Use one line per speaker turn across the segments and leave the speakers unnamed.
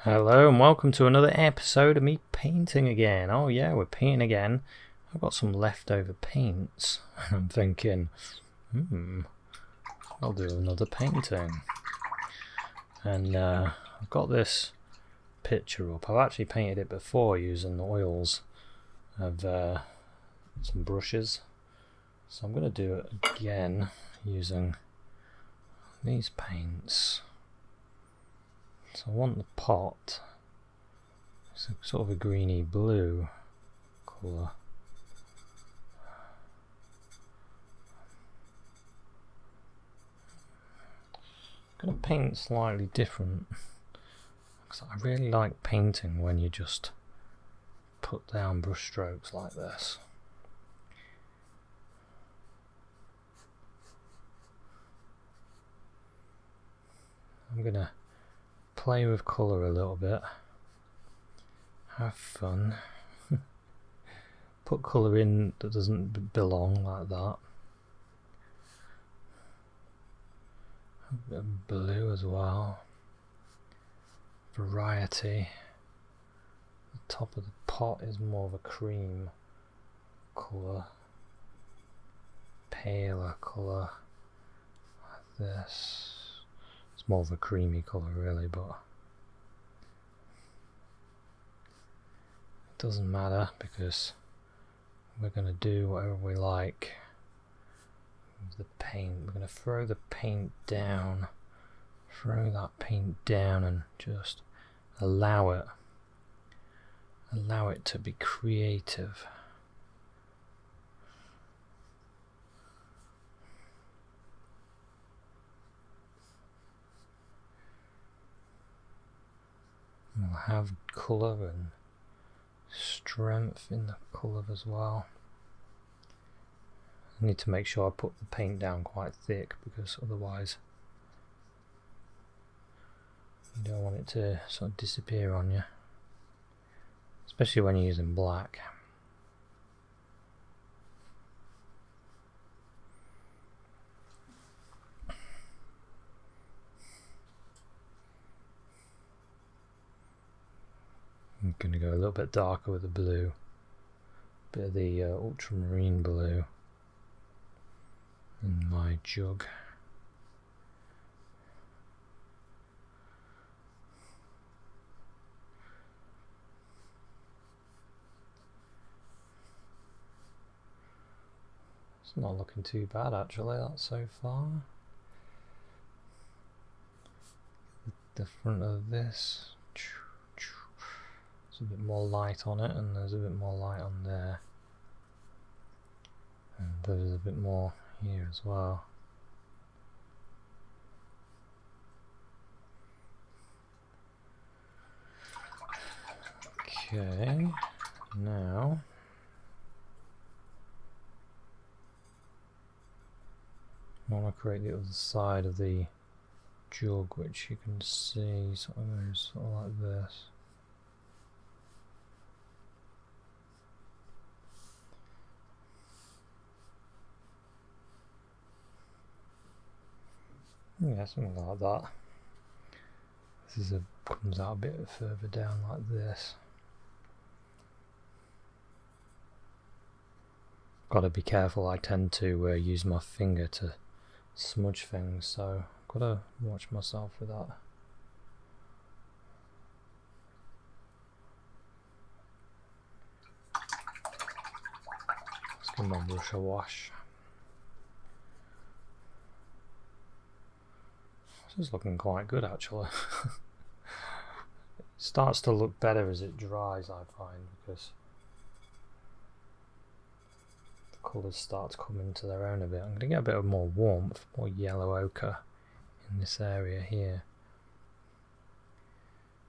Hello and welcome to another episode of me painting again. Oh yeah, we're painting again. I've got some leftover paints. I'm thinking, I'll do another painting. And I've got this picture up. I've actually painted it before using the oils of some brushes. So I'm going to do it again using these paints. So I want the pot, it's sort of a greeny blue colour. I'm going to paint slightly different, because I really like painting when you just put down brush strokes like this. I'm going to play with colour a little bit, have fun, put colour in that doesn't belong like that. A bit of blue as well, variety. The top of the pot is more of a cream colour, paler colour like this. It's more of a creamy colour really, but it doesn't matter because we're going to do whatever we like with the paint. We're going to throw the paint down, throw that paint down and just allow it to be creative. We'll have colour and strength in the colour as well. I need to make sure I put the paint down quite thick because otherwise you don't want it to sort of disappear on you, especially when you're using black. I'm going to go a little bit darker with the blue, a bit of the ultramarine blue in my jug. It's not looking too bad actually, that so far. The front of this, there's a bit more light on it, and there's a bit more light on there, and there's a bit more here as well. Okay, now I want to create the other side of the jug, which you can see sort of like this. Yeah, something like that. This is comes out a bit further down like this. Got to be careful. I tend to use my finger to smudge things, so got to watch myself with that. Let's give my brush a wash. This is looking quite good actually. It starts to look better as it dries, I find, because the colours start to come into their own a bit. I'm going to get a bit of more warmth, more yellow ochre in this area here.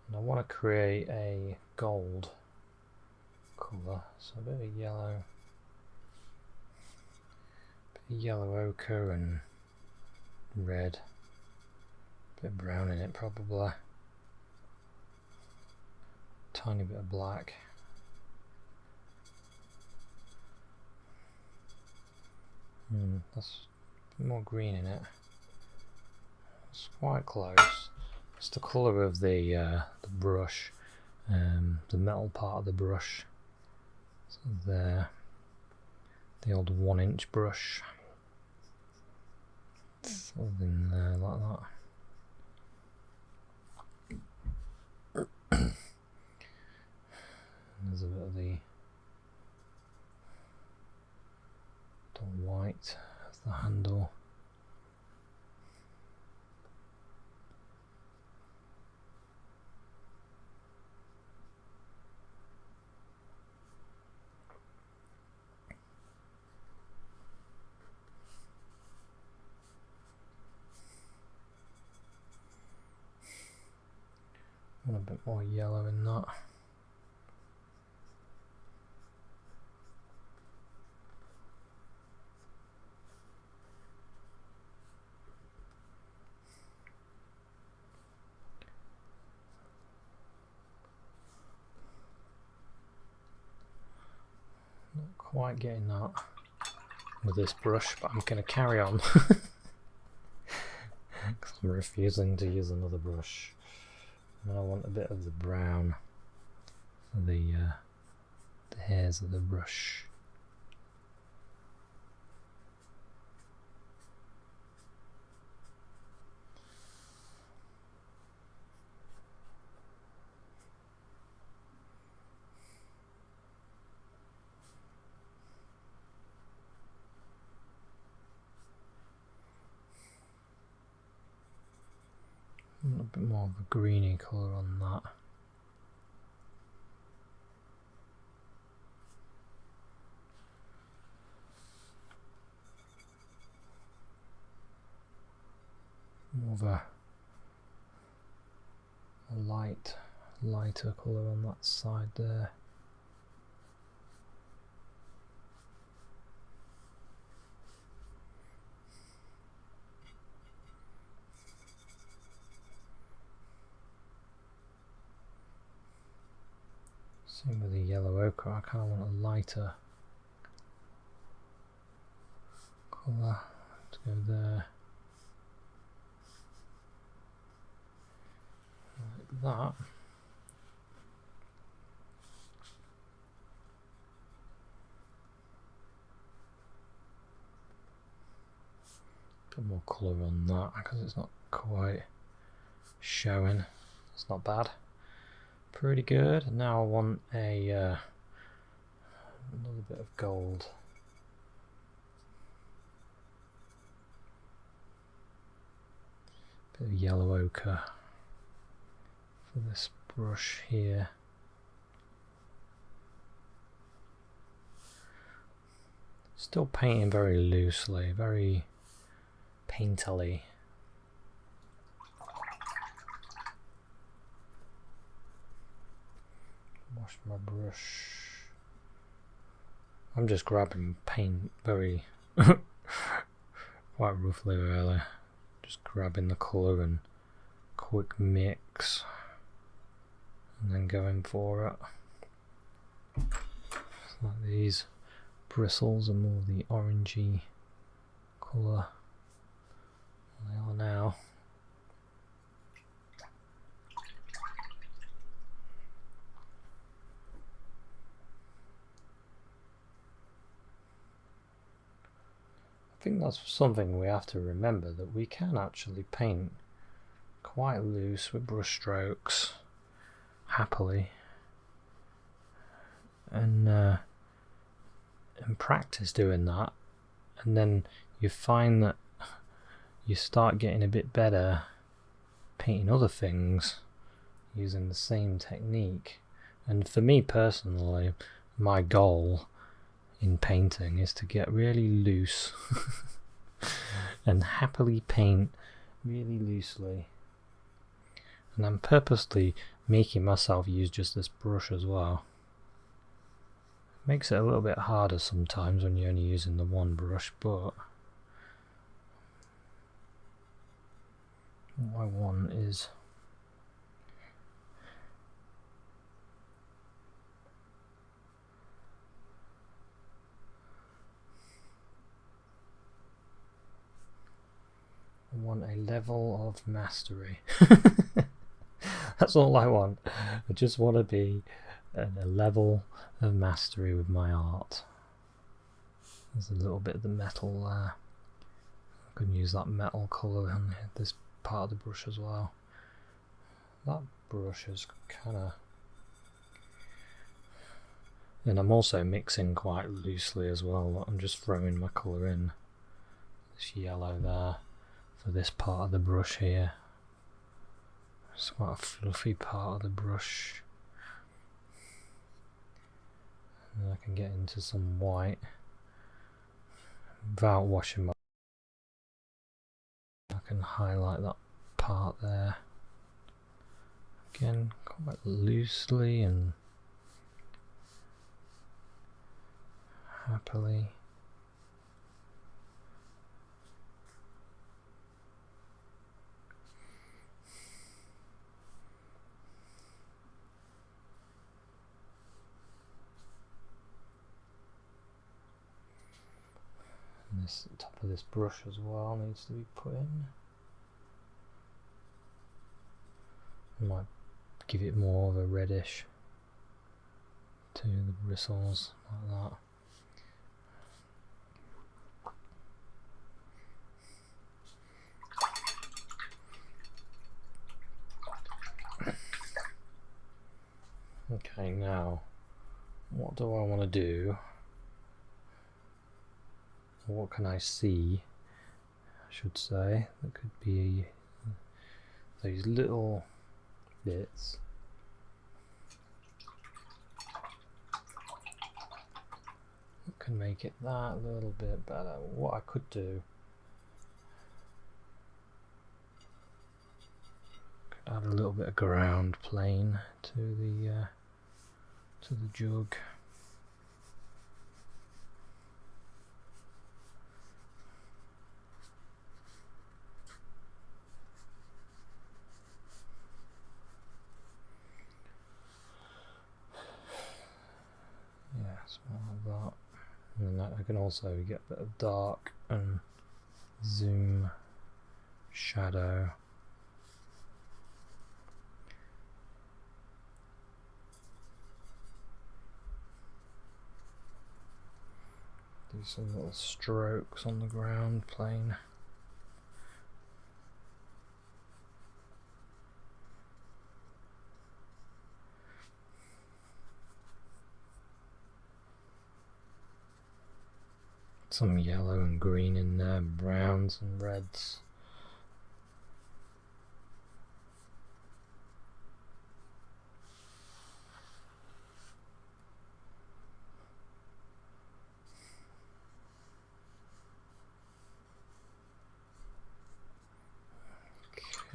And I want to create a gold colour, so a bit of yellow ochre and red. Bit of brown in it probably. Tiny bit of black. That's a bit more green in it. It's quite close. It's the colour of the brush, the metal part of the brush. So there, the old 1-inch brush. Fold in there like that. There's a bit of the white as the handle. Want a bit more yellow in that. Not quite getting that with this brush, but I'm going to carry on because I'm refusing to use another brush. And I want a bit of the brown for the hairs of the brush. A bit more of a greeny colour on that. More of a lighter colour on that side there. Same with the yellow ochre, I kind of want a lighter colour to go there. Like that. Put more colour on that because it's not quite showing. It's not bad. Pretty good. Now I want a another bit of gold. Bit of yellow ochre for this brush here. Still painting very loosely, very painterly. Wash my brush. I'm just grabbing paint very quite roughly really. Just grabbing the colour and quick mix and then going for it. Like these bristles are more the orangey colour they are now. I think that's something we have to remember, that we can actually paint quite loose with brush strokes happily, and practice doing that, and then you find that you start getting a bit better painting other things using the same technique. And for me personally, my goal in painting is to get really loose and happily paint really loosely. And I'm purposely making myself use just this brush as well. Makes it a little bit harder sometimes when you're only using the one brush, but what I want is a level of mastery. That's all I want. I just want to be at a level of mastery with my art. There's a little bit of the metal there. I can use that metal colour on this part of the brush as well. That brush is kind of... And I'm also mixing quite loosely as well. I'm just throwing my colour in. This yellow there for this part of the brush here. It's quite a fluffy part of the brush. And I can get into some white without washing my... I can highlight that part there. Again, quite loosely and happily. And this top of this brush as well needs to be put in. I might give it more of a reddish to the bristles, like that. Okay, now what do I want to do? What can I see, I should say? That could be these little bits. Can make it that little bit better. What I could do, could add a little bit of ground plane to the jug. Yeah, something like that. And then I can also get a bit of dark and zoom shadow. Do some little strokes on the ground plane. Some yellow and green in there, browns and reds.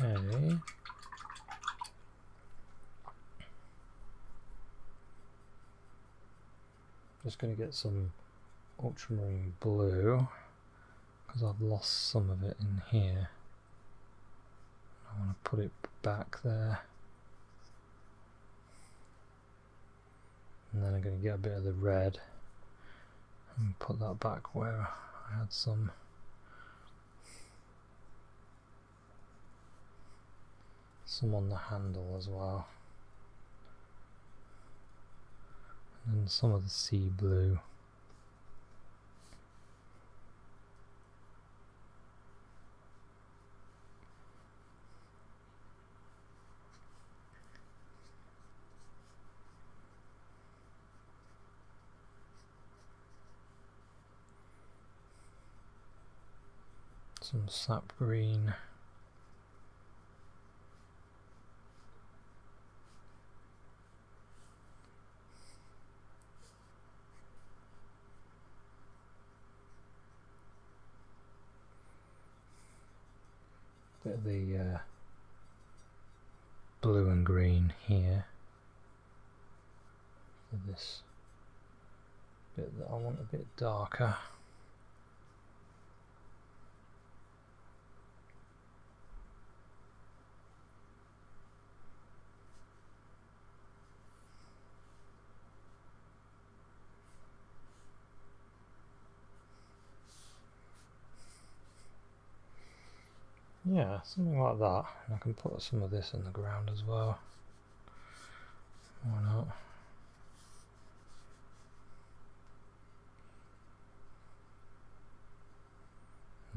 Okay. Just going to get some ultramarine blue because I've lost some of it in here. I want to put it back there, and then I'm going to get a bit of the red and put that back where I had some. Some on the handle as well, and some of the sea blue. Some sap green. Bit of the blue and green here for this bit that I want a bit darker. Yeah, something like that. And I can put some of this in the ground as well.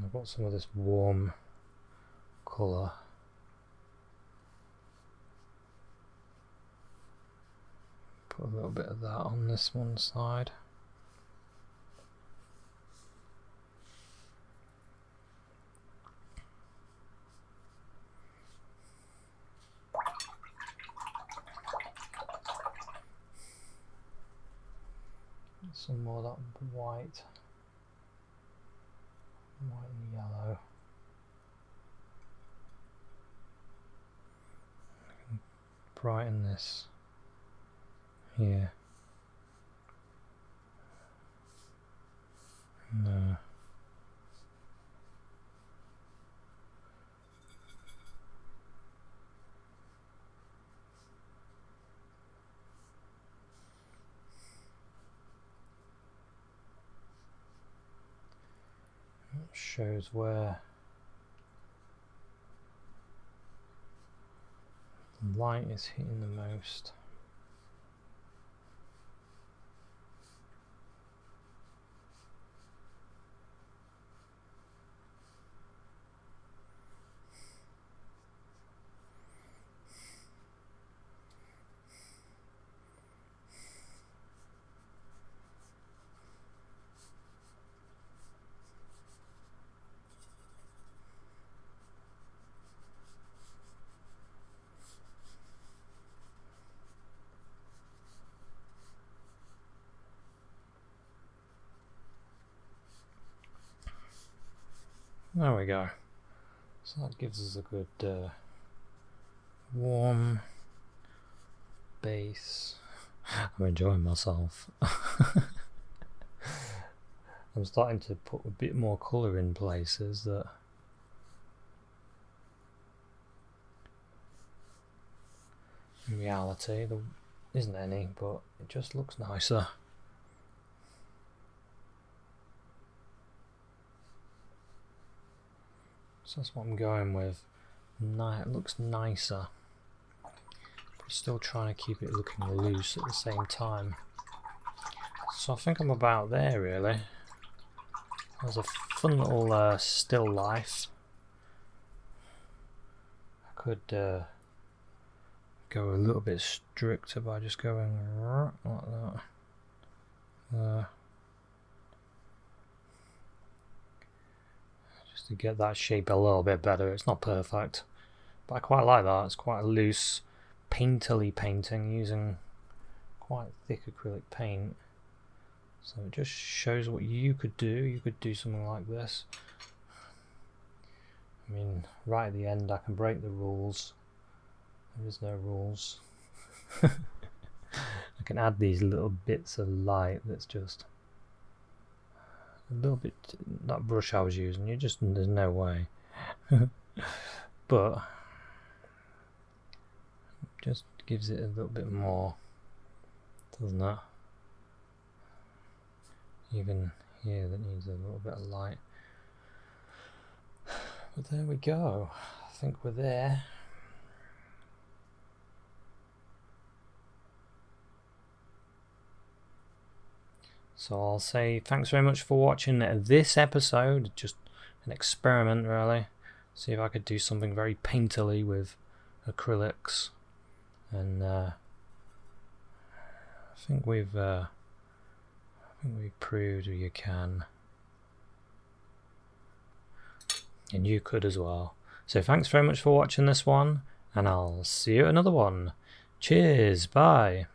I've got some of this warm colour. Put a little bit of that on this one side. Some more of that white and yellow. Brighten this here. No. It shows where the light is hitting the most. There we go. So that gives us a good warm base. I'm enjoying myself. I'm starting to put a bit more colour in places that in reality there isn't any, but it just looks nicer. So that's what I'm going with. It looks nicer, but still trying to keep it looking loose at the same time. So I think I'm about there really. There's a fun little still life. I could go a little bit stricter by just going like that. To get that shape a little bit better. It's not perfect, but I quite like that. It's quite a loose, painterly painting using quite thick acrylic paint. So it just shows what you could do. You could do something like this. I mean, right at the end I can break the rules. There is no rules. I can add these little bits of light that's just a little bit, that brush I was using, there's no way. But just gives it a little bit more, doesn't it? Even here that needs a little bit of light. But there we go. I think we're there. So I'll say thanks very much for watching this episode. Just an experiment really. See if I could do something very painterly with acrylics. And I think we've proved you can. And you could as well. So thanks very much for watching this one, and I'll see you at another one. Cheers, bye.